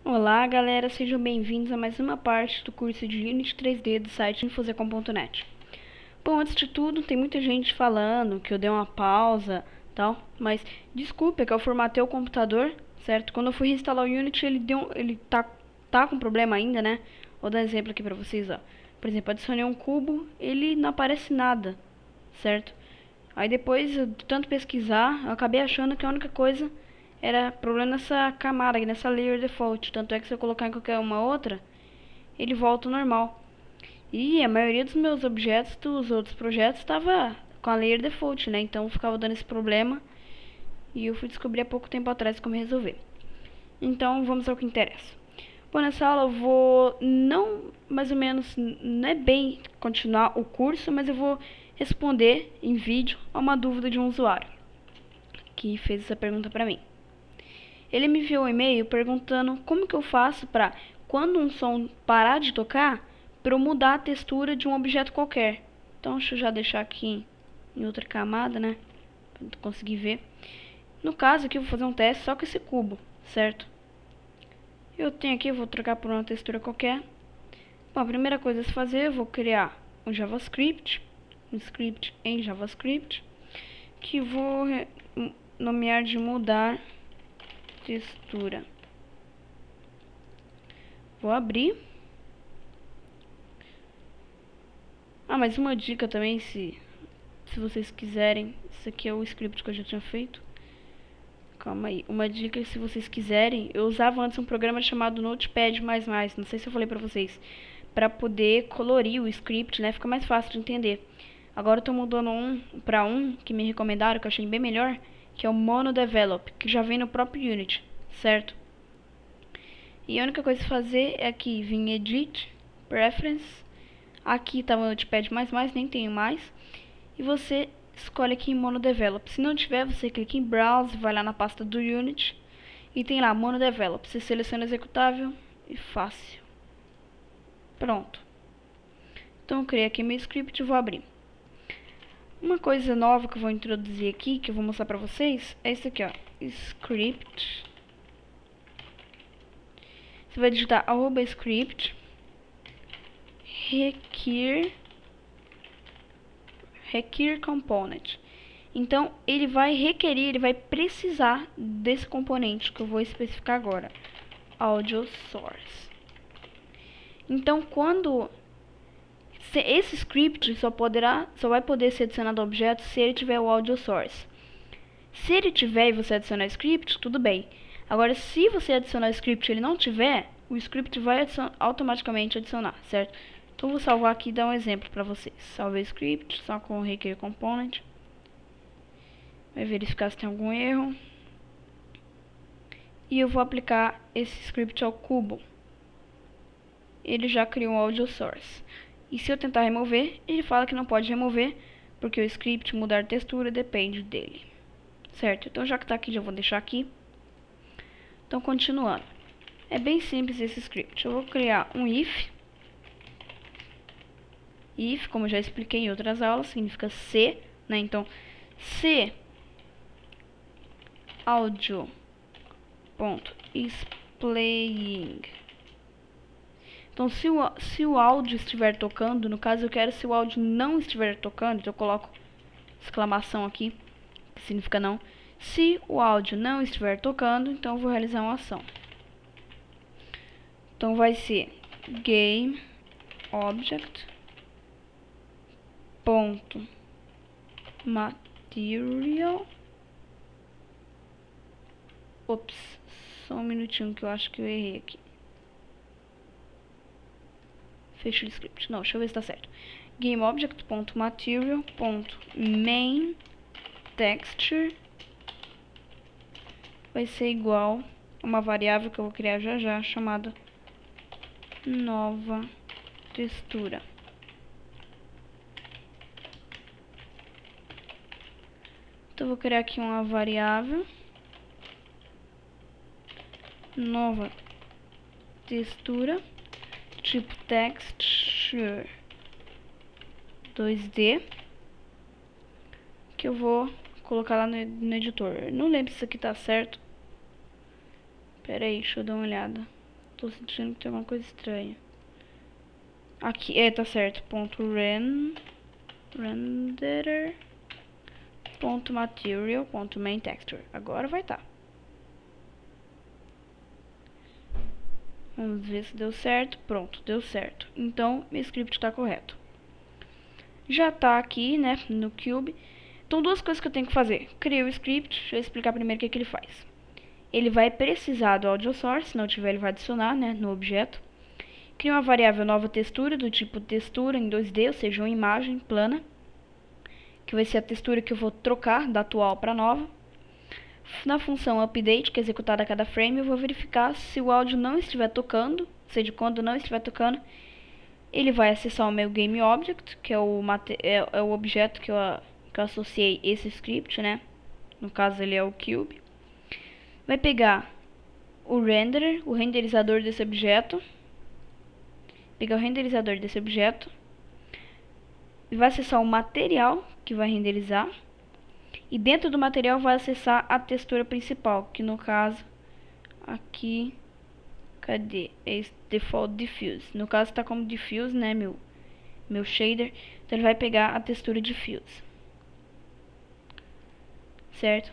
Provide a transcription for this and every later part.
Olá galera, sejam bem-vindos a mais uma parte do curso de Unity 3D do site infosecom.net. Bom, antes de tudo, tem muita gente falando que eu dei uma pausa tal, mas desculpa, é que eu formatei o computador, certo? Quando eu fui reinstalar o Unity, ele tá com problema ainda, né? Vou dar um exemplo aqui pra vocês, ó. Por exemplo, adicionei um cubo, ele não aparece nada, certo? Aí depois, de tanto pesquisar, eu acabei achando que a única coisa era problema nessa camada aqui, nessa layer default. Tanto é que se eu colocar em qualquer uma outra, ele volta ao normal. E a maioria dos meus objetos dos outros projetos estava com a layer default, né? Então ficava dando esse problema. E eu fui descobrir há pouco tempo atrás como resolver. Então vamos ao que interessa. Bom, nessa aula eu vou não mais ou menos, não é bem continuar o curso, mas eu vou responder em vídeo a uma dúvida de um usuário que fez essa pergunta para mim. Ele me enviou um e-mail perguntando como que eu faço para, quando um som parar de tocar, para eu mudar a textura de um objeto qualquer. Então deixa eu já deixar aqui em outra camada, né, para conseguir ver. No caso aqui eu vou fazer um teste só com esse cubo, certo? Eu tenho aqui, eu vou trocar por uma textura qualquer. Bom, a primeira coisa a se fazer, eu vou criar um JavaScript, um script em JavaScript, que vou nomear de mudar textura. Vou abrir. Mas uma dica também, se vocês quiserem, isso aqui é o script que eu já tinha feito. Calma aí, uma dica, se vocês quiserem, eu usava antes um programa chamado Notepad++, não sei se eu falei pra vocês, pra poder colorir o script, né, fica mais fácil de entender. Agora eu tô mudando pra um que me recomendaram, que eu achei bem melhor, que é o MonoDevelop, que já vem no próprio Unity, certo? E a única coisa a fazer é aqui vir em Edit, Preference, aqui tá o Notepad++, nem tenho mais, e você escolhe aqui em MonoDevelop. Se não tiver, você clica em Browse, vai lá na pasta do Unity e tem lá MonoDevelop. Você seleciona executável e fácil. Pronto. Então eu criei aqui meu script e vou abrir. Uma coisa nova que eu vou introduzir aqui, que eu vou mostrar pra vocês, é isso aqui, ó. Script. Você vai digitar @script require component. Então, ele vai requerer, ele vai precisar desse componente que eu vou especificar agora. Audio source. Então, esse script só vai poder ser adicionado ao objeto se ele tiver o audio source. Se ele tiver e você adicionar o script, tudo bem. Agora, se você adicionar o script e ele não tiver, o script vai automaticamente adicionar, certo? Então, vou salvar aqui e dar um exemplo para vocês. Salvei o script, só com o require component. Vai verificar se tem algum erro. E eu vou aplicar esse script ao cubo. Ele já criou um audio source. E se eu tentar remover, ele fala que não pode remover, porque o script mudar textura depende dele. Certo? Então já que está aqui, já vou deixar aqui. Então continuando. É bem simples esse script. Eu vou criar um if. If, como eu já expliquei em outras aulas, significa se, né? Então, se audio.isPlaying. Então, se o áudio estiver tocando, no caso eu quero se o áudio não estiver tocando, então eu coloco exclamação aqui, que significa não. Se o áudio não estiver tocando, então eu vou realizar uma ação. Então vai ser game object ponto material. Ops, só um minutinho que eu acho que eu errei aqui. Fecha o script. Não, deixa eu ver se tá certo. GameObject.material.main.texture vai ser igual a uma variável que eu vou criar já já, chamada nova textura. Então eu vou criar aqui uma variável nova textura, tipo texture 2D, que eu vou colocar lá no editor. Não lembro se isso aqui tá certo. Pera aí, deixa eu dar uma olhada. Tô sentindo que tem alguma coisa estranha. Aqui, tá certo. Ponto renderer. Ponto material. Ponto main texture. Agora vai tá. Vamos ver se deu certo. Pronto, deu certo. Então, meu script tá correto. Já tá aqui, né, no Cube. Então, duas coisas que eu tenho que fazer. Criei o script. Deixa eu explicar primeiro o que ele faz. Ele vai precisar do audio source. Se não tiver, ele vai adicionar, né, no objeto. Cria uma variável nova textura, do tipo textura em 2D, ou seja, uma imagem plana, que vai ser a textura que eu vou trocar da atual para nova. Na função update, que é executada a cada frame, eu vou verificar se o áudio não estiver tocando, ou seja, quando não estiver tocando, ele vai acessar o meu GameObject, que é o objeto que eu associei esse script, né? No caso, ele é o Cube. Vai pegar o renderer, o renderizador desse objeto, e vai acessar o material que vai renderizar, e dentro do material vai acessar a textura principal, que no caso aqui, cadê? É esse default diffuse. No caso está como diffuse, né, meu shader. Então ele vai pegar a textura diffuse, certo?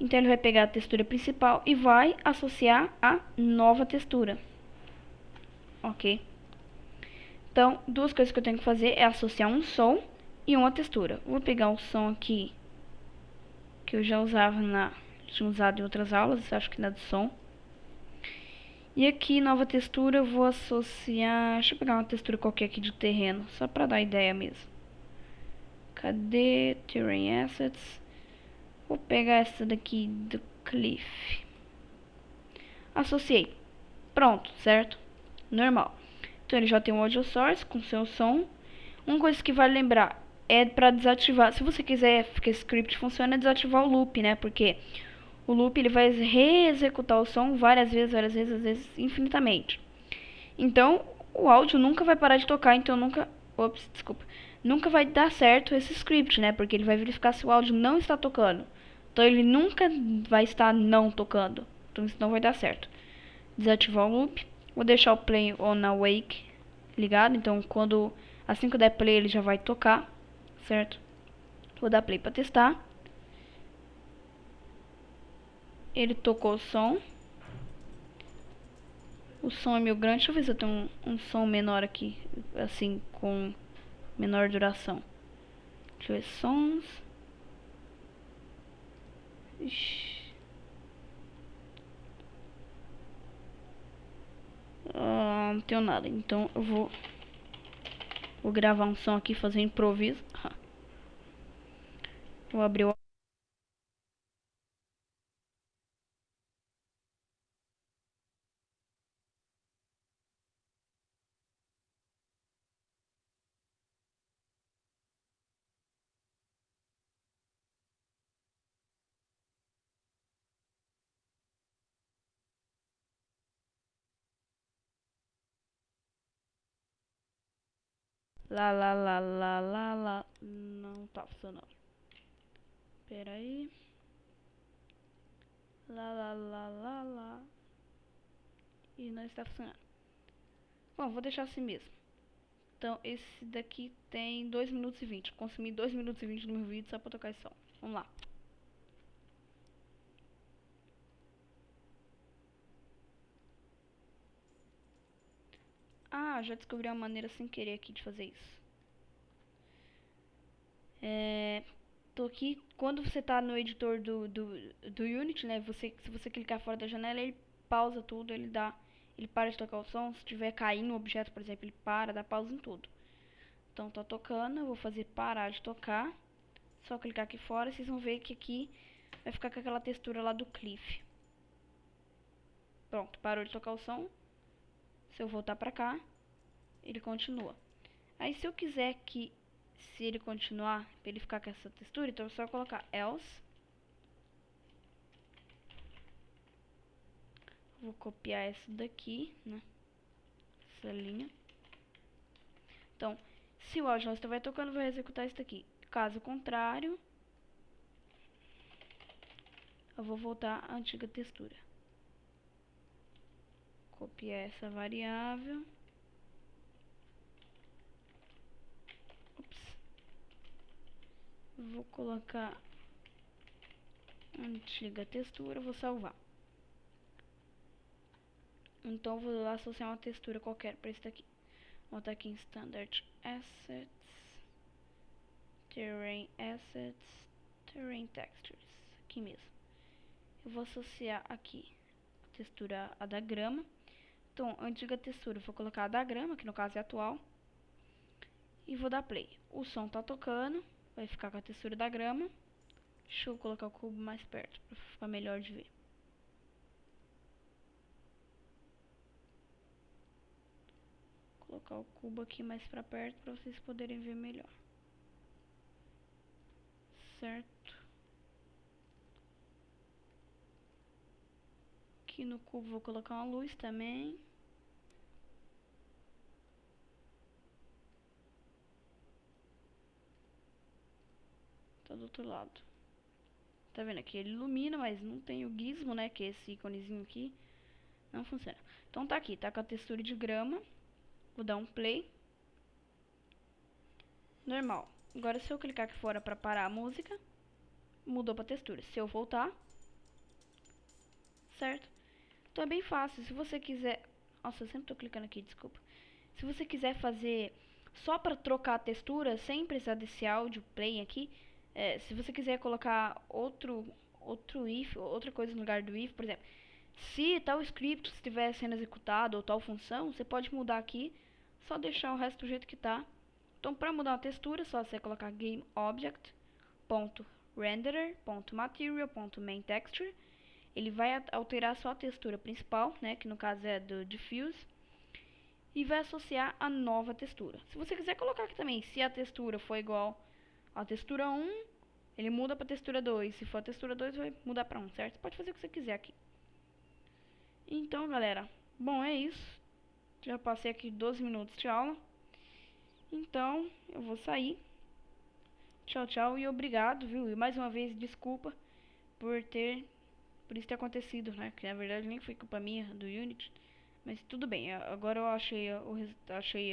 Então ele vai pegar a textura principal e vai associar a nova textura, ok? Então, duas coisas que eu tenho que fazer é associar um som e uma textura. Vou pegar o som aqui que eu já usava tinha usado em outras aulas, acho que na do som. E aqui, nova textura, eu vou associar... Deixa eu pegar uma textura qualquer aqui de terreno, só pra dar ideia mesmo. Cadê? Terrain Assets. Vou pegar essa daqui do Cliff. Associei. Pronto, certo? Normal. Então ele já tem um audio source com seu som. Uma coisa que vale lembrar é para desativar. Se você quiser que esse script funcione, é desativar o loop, né? Porque o loop ele vai reexecutar o som várias vezes, às vezes infinitamente. Então o áudio nunca vai parar de tocar, então nunca vai dar certo esse script, né? Porque ele vai verificar se o áudio não está tocando. Então ele nunca vai estar não tocando. Então isso não vai dar certo. Desativar o loop. Vou deixar o play on awake ligado. Então assim que eu der play ele já vai tocar, certo? Vou dar play para testar. Ele tocou o som. O som é meio grande. Deixa eu ver se eu tenho um som menor aqui, assim, com menor duração. Deixa eu ver, sons. Ixi. Não tenho nada, então eu vou gravar um som aqui, fazer improviso. Vou abrir o... Lá. Não tá funcionando. Pera aí. Lá. E não está funcionando. Bom, vou deixar assim mesmo. Então, esse daqui tem 2 minutos e 20. Consumi 2 minutos e 20 do meu vídeo só pra tocar esse som. Vamos lá. Ah, já descobri uma maneira sem querer aqui de fazer isso. Tô aqui. Quando você tá no editor do Unity, né? Se você clicar fora da janela, ele pausa tudo, ele para de tocar o som. Se tiver caindo um objeto, por exemplo, ele dá pausa em tudo. Então tá tocando, eu vou fazer parar de tocar. Só clicar aqui fora, vocês vão ver que aqui vai ficar com aquela textura lá do Cliff. Pronto, parou de tocar o som. Se eu voltar pra cá, ele continua. Aí se eu quiser que, se ele continuar, pra ele ficar com essa textura, então é só colocar else. Vou copiar essa daqui, né? Essa linha. Então, se o áudio não estiver tocando, vai executar isso daqui. Caso contrário, eu vou voltar à antiga textura. copiar essa variável. Ops. Vou colocar antiga textura, vou salvar. Então vou associar uma textura qualquer para isso daqui. Vou botar aqui em Standard Assets, Terrain Assets, Terrain Textures, aqui mesmo. Eu vou associar aqui a textura a da grama. Então, antiga textura, eu vou colocar a da grama, que no caso é atual. E vou dar play. O som tá tocando, vai ficar com a textura da grama. Deixa eu colocar o cubo mais perto, para ficar melhor de ver. Vou colocar o cubo aqui mais pra perto, para vocês poderem ver melhor. Certo. Aqui no cubo vou colocar uma luz também. Tá do outro lado. Tá vendo aqui? Ele ilumina, mas não tem o gizmo, né? Que é esse íconezinho aqui. Não funciona. Então tá aqui, tá com a textura de grama. Vou dar um play. Normal. Agora se eu clicar aqui fora pra parar a música, mudou pra textura. Se eu voltar, certo? Então é bem fácil. Se você quiser... Nossa, eu sempre tô clicando aqui, desculpa. Se você quiser fazer só pra trocar a textura, sem precisar desse áudio play aqui, se você quiser colocar outro if, outra coisa no lugar do if, por exemplo, se tal script estiver sendo executado ou tal função, você pode mudar aqui, só deixar o resto do jeito que tá. Então, para mudar a textura, é só você colocar GameObject.renderer.material.mainTexture. Ele vai alterar só a textura principal, né, que no caso é do diffuse, e vai associar a nova textura. Se você quiser colocar aqui também, se a textura for igual à textura 1, ele muda para textura 2. Se for a textura 2, vai mudar para 1, certo? Você pode fazer o que você quiser aqui. Então, galera, bom, é isso. Já passei aqui 12 minutos de aula. Então, eu vou sair. Tchau, tchau e obrigado, viu? E mais uma vez, desculpa por isso ter acontecido, né? Que na verdade nem foi culpa minha, do Unity. Mas tudo bem, agora eu achei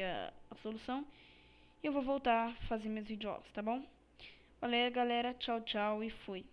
a solução. E eu vou voltar a fazer meus videoaulas, tá bom? Valeu, galera. Tchau, tchau e fui.